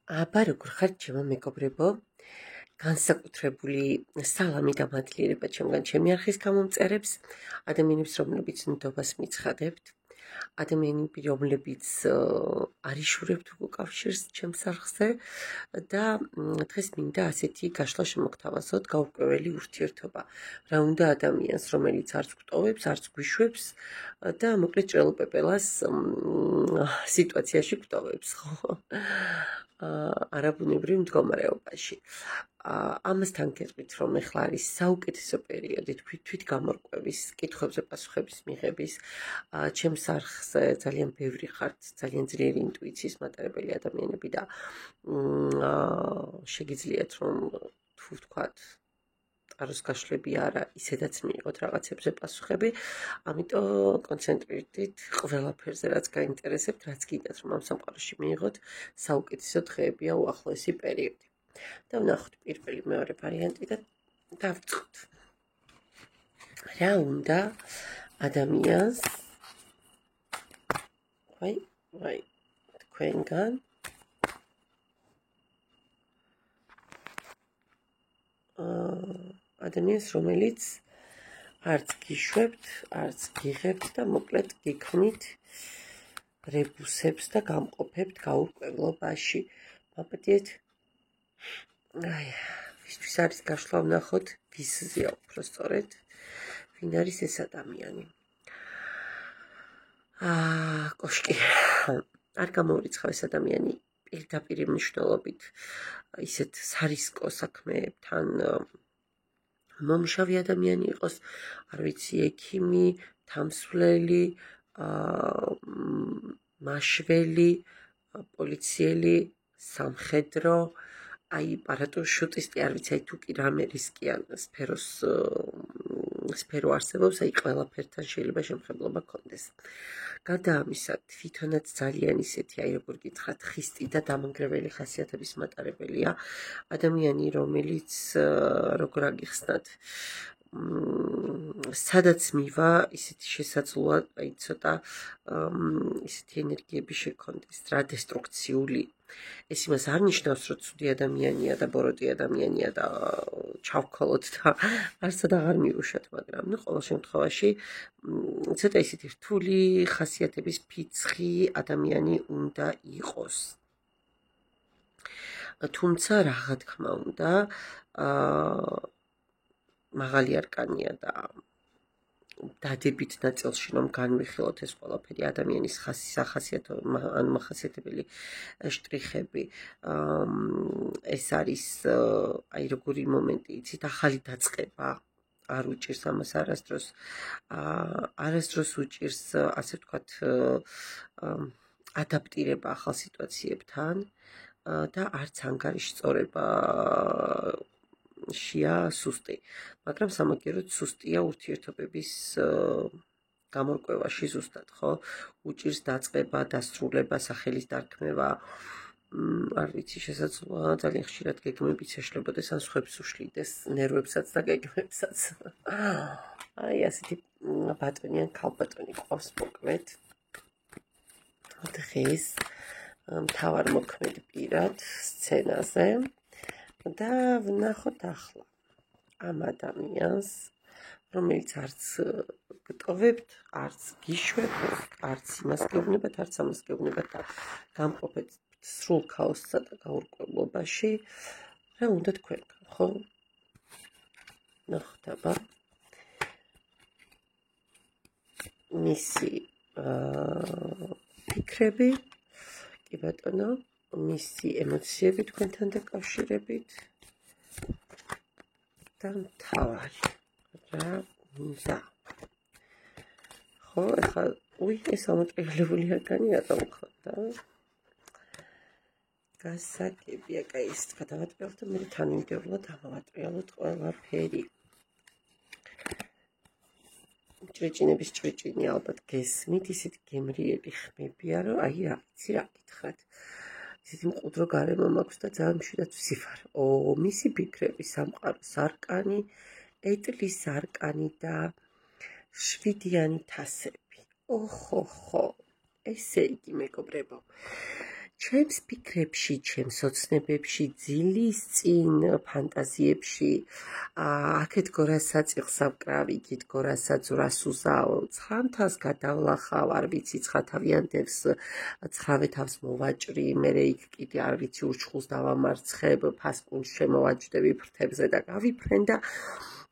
აბა როგორ ხართ ჩემო მეგობრებო? განსაკუთრებული სალამი და მადლიერება ჩემგან ჩემი არხის გამომწერებს, ადამიანებს, რომლებიც ნდობას მიცხადებთ, ადამიანები, რომლებიც არიშურებთ უკავშირს ჩემს არხზე და დღეს მინდა ასეთი გაშლა შემოგთავაზოთ, გაურკვეველი ურთიერთობა. რა უნდა ადამიანს, რომელიც არც გვტოვებს, არც გვიშვებს და მოკლედ ჭრელოპეპელას სიტუაციაში გვტოვებს, ხო? არაბუნებრივ მდგომარეობაში. ამასთან გეტყვით, რომ ეხლა არის საუკეთესო პერიოდი თვით გამორკვევის, კითხვებზე პასუხების მიღების. ჩემს არხზე ძალიან ბევრი ხართ, ძალიან ძლიერი ინტუიციის მატარებელი ადამიანები და შეგიძლიათ რომ თუ ვთქვათ ტაროს გაშლები არა, ისედაც მიიღოთ რაღაცებზე პასუხები. ამიტომ კონცენტრირდით ყველაფერზე, რაც გაინტერესებთ, რაც გინდათ რომ ამ სამყაროში მიიღოთ საუკეთესო დღეებია უახლოესი პერიოდი. და ვნახოთ პირველი, მეორე ვარიანტი და დავწყოთ. რა უნდა ადამიანს ვაი თქვენგან ადამიანს, რომელიც არც გიშვებთ, არც გიღებთ და მოკლედ გიქმნით რებუსებს და გამყოფებთ გაურკვევლობაში. მაპატიეთ. ვისთვის არის გაშლა, ვნახოთ ვიზია უფრო სწორედ, ვინ არის ეს ადამიანი. კოშკი. არ გამოურიცხავ ეს ადამიანი პირდაპირ მნიშვნელობით ისეთ სარისკო საქმეებთან მომშავი ადამიანი იყოს, არ ვიცი, ექიმი, თამსვლელი, მაშველი, პოლიციელი, სამხედრო, პარატუშუტისტი, არ ვიცი, თუ კი რამე რისკიან სფერო არსებობს, ყველაფერთან შეიძლება შემხებლობა გქონდეს. გარდა ამისა, თვითონაც ძალიან ისეთი, როგორ გითხრათ, ხისტი და დამანგრეველი ხასიათების მატარებელია. ადამიანი, რომელიც როგორ აგიხსნათ, სადაც მივა, ისეთი შესაძლოა, ცოტა ისეთი ენერგიები შექონდეს, რა დესტრუქციული. ეს იმას არ ნიშნავს, რომ ცუდი ადამიანია და ბოროტი ადამიანია და ჩავქოლოთ და არცად აღარ მიუშვათ, მაგრამ ყოველ შემთხვევაში ცოტა ისეთი რთული ხასიათების ფიცხი ადამიანი უნდა იყოს. თუმცა რა თქმა უნდა, მაღალი არკანია და დადებით ნაწილში რომ განვიხილოთ ეს ყველაფერი ადამიანის მახასიათებელი შტრიხები. ეს არის როგორი მომენტი, იცით, ახალი დაწყება არ უჭირს ამას არასდროს უჭირს, ასე ვთქვათ, ადაპტირება ახალ სიტუაციებთან და არც ანგარიშწორება შია სუსტი, მაგრამ სამაგიეროდ სუსტია ურთიერთობების გამორკვევაში ზუსტად, ხო? უჭირს დაწყება, დასრულება, სახელის დარქმევა, არ ვიცი, შესაძლოა ძალიან ხშირად გეგმებიც ეშლებოდეს, ან სხვებს უშლიდეს, ნერვებსაც და გეგმებსაც. ასეთი ბატონი ან ქალბატონი ყავს მოკლედ დღეს მთავარ მოქმედ პირად სცენაზე. და ვნახოთ ახლა ამ ადამიანს, რომელიც არც გტოვებთ, არც გიშვებთ, არც იმას გეუბნებათ, არც ამას გეუბნებათ და გამყოფეთ სრულ ქაოსსა და გაურკვევლობაში. რა უნდა თქვენგან, ხო? ნახოთ აბა მისი ფიქრები, კი ბატონო, მისი ემოციები თქვენთან დაკავშირებით და მთავარი რა უნდა. ხო, ეხლა ეს ამოტრიალებული არკანი რატომ მქონდა? გასაგებია, კაი, ის გადავატრიალოთ და მე თანმიმდევრულად ამოვატრიალოთ ყველაფერი. ჭრიჭინების ჭრიჭინი ალბათ გესმით, ისეთი გემრიელი ხმებია, რომ რა ვიცი, რა გითხრათ. ისეთი მყუდრო გარემო მაქვს და ძალიან მშვიდად ვსიფარ. მისი ფიქრები, სამყაროს არკანი, ეტლის არკანი და 7-იანი თასები. ხო, ესე იგი, მეგობრებო, ჩემს ფიქრებში, ჩემს ოცნებებში, ძილის წინ ფანტაზიებში, აქეთ გორასაც იხსავკრავი, იქით გორასაც რას უზავ, ცხამთას გადავლახავ, არ ვიცი, ცხათავიანთებს ცხრავე თავს მოვაჭრი, მერე იქ კიდე არ ვიცი, ურჩხულს დავამარცხებ, ფასკუნს შემოვაჯდები ფრთებზე და გავიფრენ და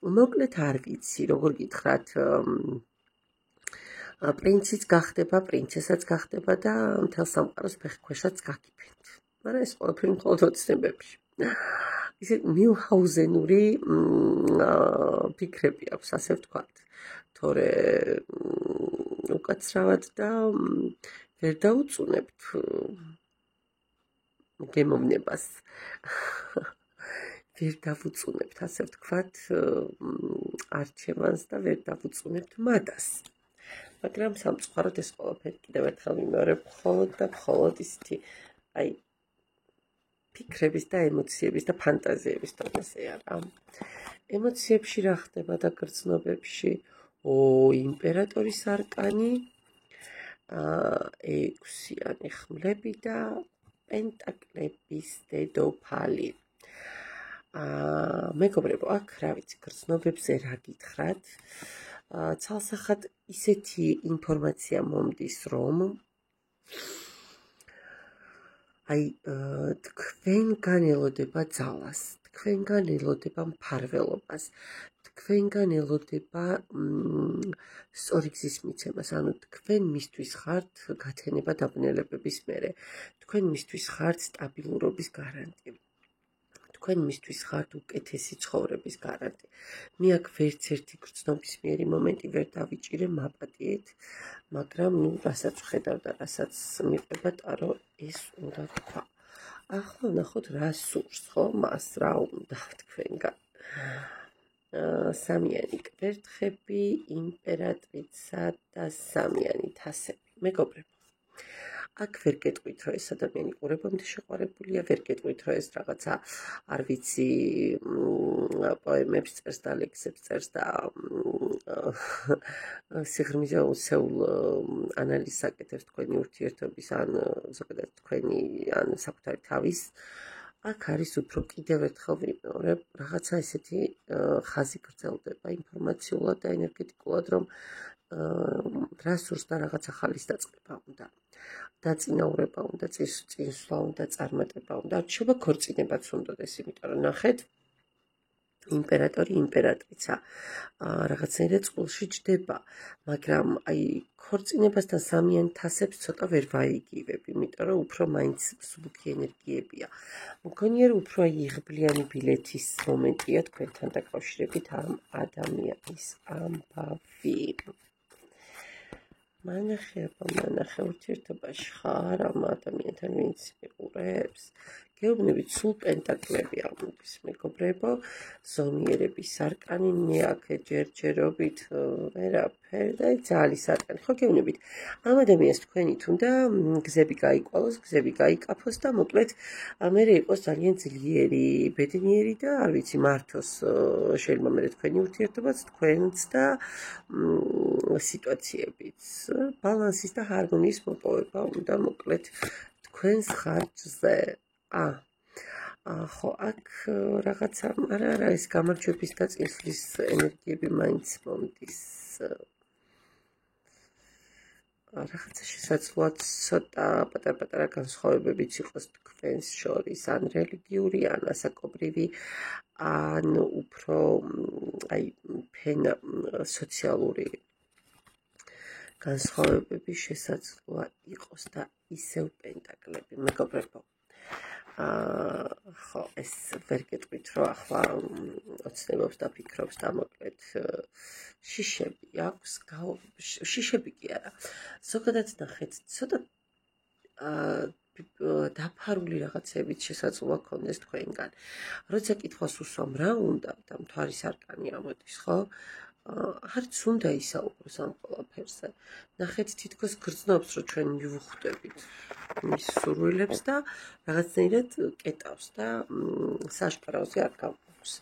მოკლედ არ ვიცი, როგორ გითხრათ, პრინციც გახდება, პრინცესაც გახდება და მთელ სამყაროს ფეხქვეშაც გაგიფენთ. მაგრამ ეს ყველაფერი მხოლოდ ოცნებებში. ისე მიუჰაუზენური ფიქრები აქვს, ასე ვთქვათ. თორე უკაცრავად და ვერ დაუწუნებთ გემოვნებას. ვერ დავუწუნებთ, ასე ვთქვათ, არჩევანს და ვერ დავუწუნებთ მადას. მაგრამ სამწუხაროდ ეს ყველაფერი კიდევ ერთხელ ვიმეორებ, მხოლოდ და მხოლოდ ისეთი, აი, ფიქრების და ემოციების და ფანტაზიების დონეზე არა. ემოციებში რა ხდება და გრძნობებში, იმპერატორის არკანი, 6-იანი ხმლები და პენტაკლების დედოფალი. მეგობრებო, აქ რა ვიცი, გრძნობებზე რა გითხრათ, ცალსახად ისეთი ინფორმაცია მომდის, რომ აი, თქვენგან ელოდება ძალას, თქვენგან ელოდება მფარველობას, თქვენგან ელოდება სწორი გზის მიცემას, ანუ თქვენ მისთვის ხართ გათენება დაბნელებების მერე, თქვენ მისთვის ხართ სტაბილურობის გარანტი. თქვენ მისთვის ხართ უკეთესი ცხოვრების გარანტი. მე აქ ვერც ერთი გრძნობისმიერი მომენტი ვერ დავიჭირე მაპატიეთ, მაგრამ რასაც ვხედავ და რასაც მიყვება ტარო, ეს უნდა თქვა. ახლა ვნახოთ რა სურს, ხო, მას რა უნდა თქვენგან. სამიანი კვერთხები, იმპერატრიცა და სამიანი თასები. მეგობრებო, აქ ვერ გეტყვით, რომ ეს ადამიანი ყურებამდე შეყვარებულია, ვერ გეტყვით, რომ ეს რაღაცა, არ ვიცი, პოემებს წერს და ლექსებს წერს და სიღრმეზე უსეულ ანალიზს აკეთებს თქვენი ურთიერთობის, ან ზოგადად თქვენი, ან საკუთარი თავის. აქ არის უფრო კიდევ ერთხელ ვიმეორებ, რაღაცა ესეთი ხაზი გრძელდება ინფორმაციულად და ენერგეტიკულად, რომ რა სურს და რაღაცა ხალის დაწყება უნდა. დაწინაურება უნდა, წინსვლა უნდა, წარმატება უნდა, რჩება ქორწინებაც უნდადეს, იმიტომ რომ ნახეთ, იმპერატორი, იმპერატრიცა რაღაცნაირად წყვილში ჯდება, მაგრამ აი ქორწინებასთან სამიან თასებს ცოტა ვერ ვაიგივებ, იმიტომ რომ უფრო მაინც მსუბუქი ენერგიებია. მგონია რომ უფრო იღბლიანი ბილეთის მომენტია თქვენთან დაკავშირებით ამ ადამიანის ამბავი. მანახე ურთიერთობაში ხარ ამ ადამიანთან, ვინც მიყურებს. გეუბნებით, სულ პენტაკლები ამოდის, მეგობრებო, ზომიერების არკანი, მე აქ ჯერჯერობით ვერაფერ და ძალის არკანი. ხო, გეუბნებით, ამ ადამიანს თქვენი თუნდა გზები გაიკვალოს, გზები გაიკაფოს და მოკლედ მერე იყოს ძალიან ძლიერი, ბედნიერი და არ ვიცი, მართოს შეიძლება მერე თქვენი ურთიერთობაც, თქვენც და სიტუაციებიც. ბალანსის და ჰარმონიის მოპოვება უნდა მოკლედ თქვენს ხარჯზე. ხო, აქ რაღაცა, არა, ეს გამარჯვების და წინსვლის ენერგიები მაინც მომდის. რაღაცა შესაძლოა ცოტა პატარ-პატარა განსხვავებებიც იყოს თქვენს შორის, ან რელიგიური, ან ასაკობრივი, ან უფრო აი სოციალური განსხვავებები შესაძლოა იყოს და ისევ პენტაკლები, მეგობრებო. ხო, ეს ვერ გეტყვით, რომ ახლა ოცნებობს და ფიქრობს და მოკლედ შიშები აქვს, შიშები კი არა. ზოგადად ნახეთ, ცოტა დაფარული რაღაცებით შესაძლოა გქონდეს თქვენგან. როცა კითხვას უსვამ რა უნდა და მთვარის არკანი ამოდის, ხო? არც უნდა ისაუბროს ამ ყველაფერზე. ნახეთ, თითქოს გრძნობს, რომ ჩვენ მივხვდებით მის სურვილებს და რაღაცნაირად კეტავს და საშკარავზე არ გამოვს.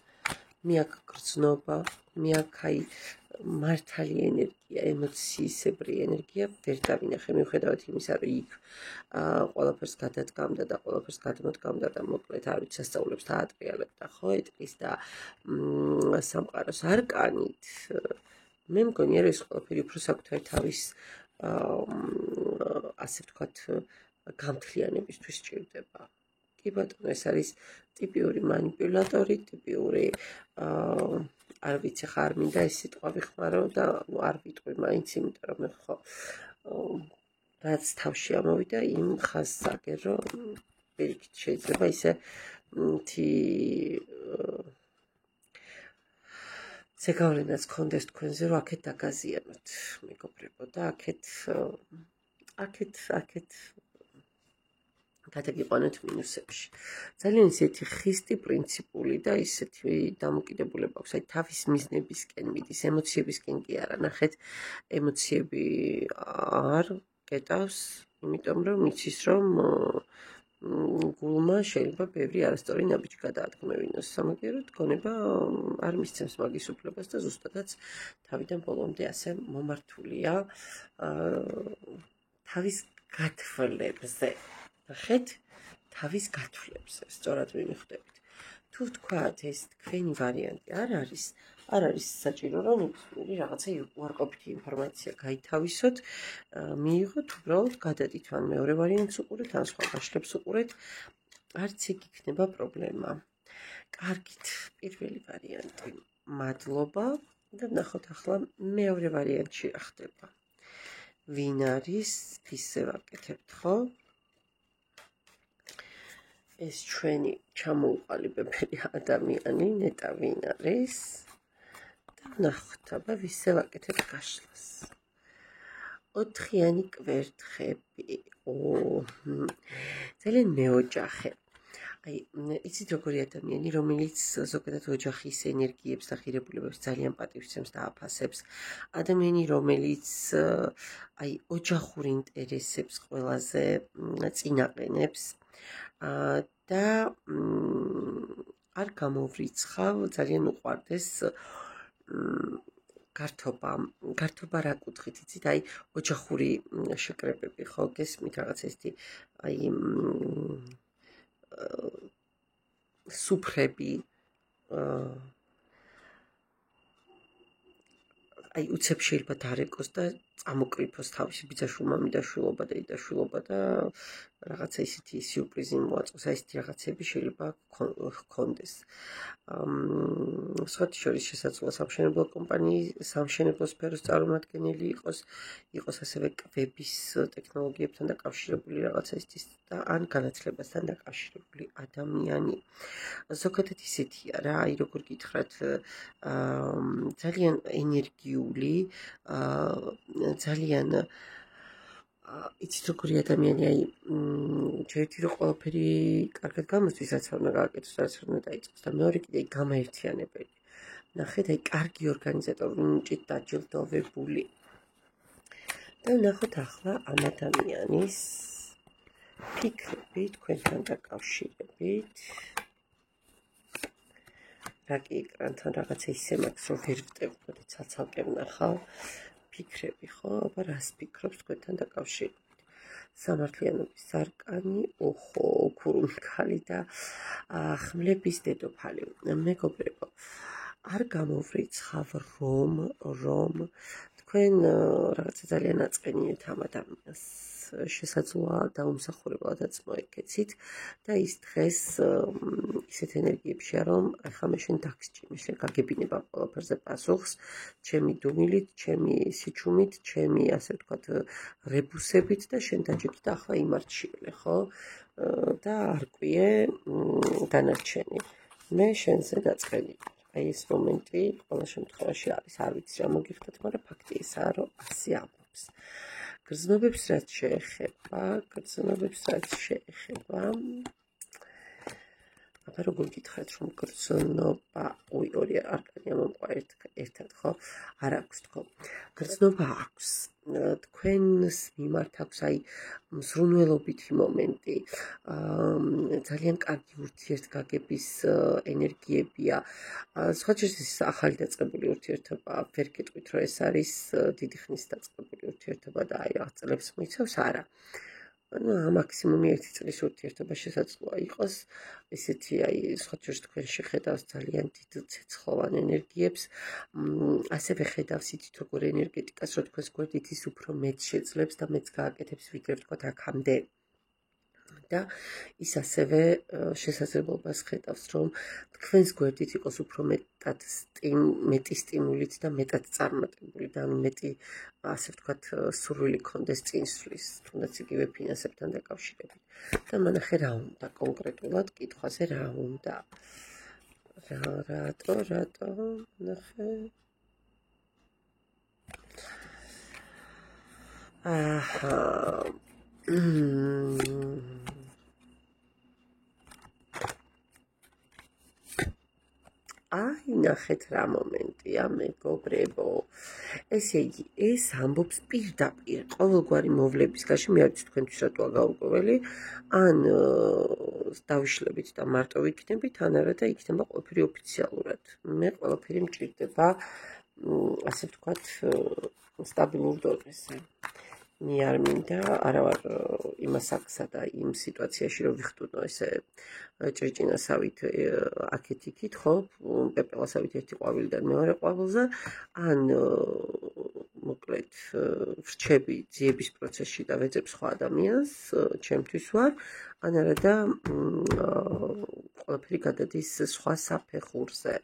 მე აქ გრძნობა, მე აქ აი მართალი ენერგია, ემოციისებრი ენერგია ვერ დავინახე, მიუხედავად იმისა, რომ იქ ყველაფერს გადადგამდა და ყველაფერს გადმოდგამდა და მოკლედ არ ვიცი სასწაულებს დაატრიალებდა, ხო, ეტყის და სამყაროს არკანით. მე მგონია, რომ ეს ყველაფერი უფრო საკუთარი თავის ასე ვთქვათ, გამთლიანებისთვის სჭირდება. კი ბატონო, ეს არის ტიპიური მანიპულატორი, ტიპიური არ ვიცი, ხა არ მინდა ეს სიტყვა ვიხმარო და არ ვიტყვი მაინც, იმიტომ რომ მე ხო რაც თავში ამოვიდა, იმ ხაზს აგერ, რომ პირიქით შეიძლება ისე ზეგავლენაც გქონდეს თქვენზე, რომ აქეთ დაგაზიანოთ, მეგობრებო, და აქეთ გადაგიყვანოთ მინუსებში. ძალიან ისეთი ხისტი პრინციპული და ისეთი დამოკიდებულება აქვს, აი თავის მიზნებისკენ მიდის, ემოციებისკენ კი არა. ნახეთ, ემოციები არ გეტავს, იმიტომ რომ იცის, რომ გულმა შეიძლება ბევრი არასწორი ნაბიჯი გადაადგმევინოს. სამაგიეროდ გონება არ მისცემს მაგის უფლებას და ზუსტადაც თავიდან ბოლომდე ასე მომართულია თავის გათვლებზე. ნახეთ, თავის გათვლებზე, სწორად მივხვდებით. თუ ვთქვათ, ეს თქვენი ვარიანტი არ არის საჭირო, რომ რაღაცა უარყოფითი ინფორმაცია გაითავისოთ, მიიღოთ, უბრალოდ გადადით ან მეორე ვარიანტს უყურეთ, ან სხვა გაშლებს უყურეთ, არც იქ იქნება პრობლემა. კარგით, პირველი ვარიანტი. მადლობა და ნახოთ ახლა მეორე ვარიანტში რა ხდება. ვინ არის? ისე ვაკეთებთ, ხო? ეს ჩვენი ჩამოუყალიბებელი ადამიანი, ნეტა ვინ არის? და ნახოთ, აბა ვისე ვაკეთებთ გაშლას. 4-იანი კვერთხები. ძალიან მეოჯახე. აი, იცით როგორი ადამიანი, რომელიც ზოგადად ოჯახის ენერგიებს და ღირებულებებს ძალიან პატივისცემს და აფასებს. ადამიანი, რომელიც აი ოჯახურ ინტერესებს ყველაზე წინაყენებს და არ გამოვრიცხავ, ძალიან უყვარდეს გართობა რა კუთხით, იცით, აი ოჯახური შეკრებები, ხო, გესმით რაღაც ესეთი აი სუფრები, აი უცებ შეიძლება დარეკოს და წამოკრიფოს თავისი ბიძაშვილმა მიდაშვილობა და იდაშვილობა და რაღაცა ისეთი სიურპრიზი მოაწყოს, აი ესეთი რაღაცები შეიძლება ჰქონდეს. სხვათა შორის შესაძლოა სამშენებლო კომპანიის, სამშენებლო სფეროს წარმომადგენელი იყოს ასევე კვების ტექნოლოგიებთან დაკავშირებული რაღაცა ისეთის და ან განათლებასთან დაკავშირებული ადამიანი. ზოგადად ისეთია რა, აი როგორ გითხრათ, ძალიან ენერგიული, ძალიან იცით როგორი ადამიანი, აი ჯერითი რომ ყველაფერი კარგად გამოსდის, რაც არ უნდა გააკეთოს, რაც არ უნდა დაიწყოს და მეორე კიდე გამაერთიანებელი. ნახეთ, აი კარგი ორგანიზატორული ნიჭით დაჯილდოვებული. და ნახოთ ახლა ამ ადამიანის ფიქრები თქვენთან დაკავშირებით. რა კი ეკრანთან რაღაცა ისე მაქვს, რომ ვერ ვტევ, ცალ-ცალკე ვნახავ. ფიქრები, ხო? აბა რას ფიქრობს თქვენთან დაკავშირებით? სამართლიანობის არკანი, ქურუმქალი და ხმლების დედოფალი. მეგობრებო, არ გამოვრიცხავ, რომ თქვენ რაღაცა ძალიან აწყენიეთ ამ ადამიანს. შესაძლოა დაუმსახურებლადაც მოეკეცით და ის დღეს ისეთ ენერგიებშია, რომ ახლა მე შენ დაგსჭირ, შენ გაგებინება ყველაფერზე პასუხს, ჩემი დუმილით, ჩემი სიჩუმით, ჩემი ასე ვთქვათ რებუსებით და შენ დაჭიქი და ახლა იმარჩიელე, ხო? და არ ყვიე დანარჩენი. მე შენზე დაწყენილი. აი ეს მომენტი ყველა შემთხვევაში არის, არ ვიცი რა მოგიხდათ, მაგრამ ფაქტი ისაა, რომ ასე ამბობს. გრძნობებს რაც შეეხება, აბა როგორ გითხრათ რომ გრძნობა, ორი არკანია მომყვა ერთად, ხო? არ აქვს თქო. გრძნობა აქვს. თქვენს მიმართ აქვს აი მზრუნველობითი მომენტი, ძალიან კარგი ურთიერთგაგების ენერგიებია. სხვაჯერს ის ახალი დაწყებული ურთიერთობა, ვერ გეტყვით რომ ეს არის დიდი ხნის დაწყებული ურთიერთობა და აი რაღაც წლებს მოიცავს, არა. მაქსიმუმი 1 წლის ურთიერთობა შესაძლოა იყოს, ესეთი აი სხვაჯერს თქვენ შეხედავს ძალიან დიდ ცეცხლოვან ენერგიებს, ასევე ხედავს იცით როგორ ენერგეტიკას, რომ თქვენს გვერდით ის უფრო მეტ შეძლებს და მეც გააკეთებს, ვიდრე ვთქვათ აქამდე. და ის ასევე შესაძლებლობას ხედავს, რომ თქვენს გვერდით იყოს უფრო მეტი სტიმულით და მეტად წარმატებული და მეტი, ასე ვთქვათ, სურვილი გქონდეს წინსვლის, თუნდაც იგივე ფინანსებთან დაკავშირებით. და მანახე რა უნდა კონკრეტულად კითხვაზე რა უნდა. რატო, ნახე. აჰა. აი ნახეთ რა მომენტია მეგობრებო. ესე იგი, ეს ამბობს პირდაპირ ყოველგვარი მოვლების გაშე, მე არ ვიცი თქვენთვის რატოა გაურკვეველი, ან დავიშლებით და მარტო ვიქნებით, ან არა და იქნება ყველაფერი ოფიციალურად. მე ყველაფერი მჭირდება, ასე ვთქვათ, სტაბილურ დონეზე. მე არ მინდა, არა ვარ იმას აქსა და იმ სიტუაციაში რომ ვიხტუნო ესე ჭრიჭინასავით აქეთ-იქით, ხო, პეპელასავით ერთი ყვავილიდან მეორე ყვავილზე, ან მოკლედ ვრჩები ძიების პროცესში და ვეძებ სხვა ადამიანს, ჩემთვის ვარ, ან არა და ყველაფერი გადადის სხვა საფეხურზე.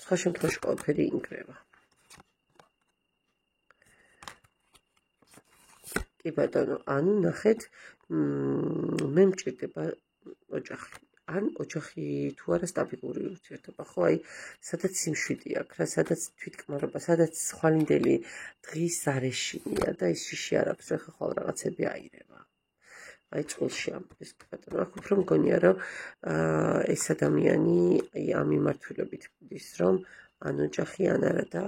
სხვა შემთხვევაში ყველაფერი ინგრევა. კი ბატონო, ანუ ნახეთ, მე მჭირდება ოჯახი. ან ოჯახი თუ არა სტაბილური ურთიერთობა, ხო, აი, სადაც სიმშვიდე აქვს რა, სადაც თვითკმარობა, სადაც ხვალინდელი დღის არეშინია და ის შიში არ აქვს, რა ხალ რაღაცები აირება. აი, წყვილში ამბობს, კი ბატონო, აქ უფრო მგონია, რომ ეს ადამიანი ამ მიმართულებით გვდის, რომ ან ოჯახი, ან არა და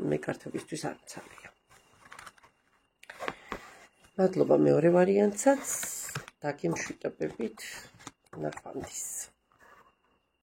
მე კარტებისთვის არ მცალია. მადლობა მეორე ვარიანტსაც, დაგემშვიდობებით, ნახვამდის.